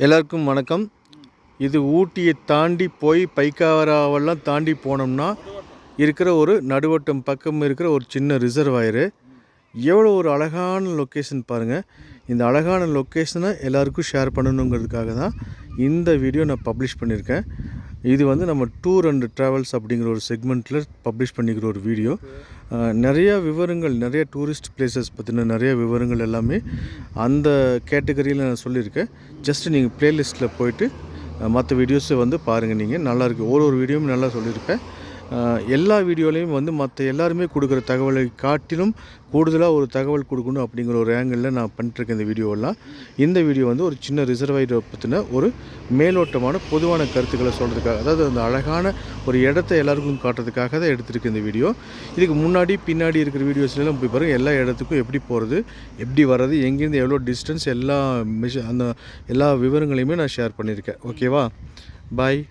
எல்லாருக்கும் வணக்கம். இது ஊட்டியை தாண்டி போய் பைக்காராவெல்லாம் தாண்டி போனோம்னா இருக்கிற ஒரு நடுவட்டம் பக்கம் இருக்கிற ஒரு சின்ன ரிசர்வாயரு. எவ்வளோ ஒரு அழகான லொக்கேஷன் பாருங்கள். இந்த அழகான லொக்கேஷனை எல்லாருக்கும் ஷேர் பண்ணணுங்கிறதுக்காக தான் இந்த வீடியோ நான் பப்ளிஷ் பண்ணியிருக்கேன். இது வந்து நம்ம டூர் அண்ட் ட்ராவல்ஸ் அப்படிங்கிற ஒரு செக்மெண்ட்டில் பப்ளிஷ் பண்ணிக்கிற ஒரு வீடியோ. நிறையா விவரங்கள், நிறைய டூரிஸ்ட் பிளேசஸ் பற்றின நிறைய விவரங்கள் எல்லாமே அந்த கேட்டகரியில் நான் சொல்லியிருக்கேன். ஜஸ்ட்டு நீங்கள் ப்ளேலிஸ்ட்டில் போய்ட்டு மற்ற வீடியோஸை வந்து பாருங்கள். நீங்கள் நல்லாயிருக்கு, ஒரு வீடியோவும் நல்லா சொல்லியிருப்பேன். எல்லா வீடியோலையும் வந்து மற்ற எல்லாருமே கொடுக்குற தகவலை காட்டிலும் கூடுதலாக ஒரு தகவல் கொடுக்கணும் அப்படிங்கிற ஒரு ஆங்கிளில் நான் பண்ணிட்டுருக்கேன் இந்த வீடியோவெல்லாம். இந்த வீடியோ வந்து ஒரு சின்ன ரிசர்வாயரை பற்றின ஒரு மேலோட்டமான பொதுவான கருத்துக்களை சொல்கிறதுக்காக, அதாவது அந்த அழகான ஒரு இடத்த எல்லாருக்கும் காட்டுறதுக்காக தான் எடுத்துருக்கு இந்த வீடியோ. இதுக்கு முன்னாடி பின்னாடி இருக்கிற வீடியோஸ்லாம் போய் பாருங்கள். எல்லா இடத்துக்கும் எப்படி போகிறது, எப்படி வர்றது, எங்கேருந்து எவ்வளோ டிஸ்டன்ஸ், எல்லா அந்த எல்லா விவரங்களையுமே நான் ஷேர் பண்ணியிருக்கேன். ஓகேவா? பாய்.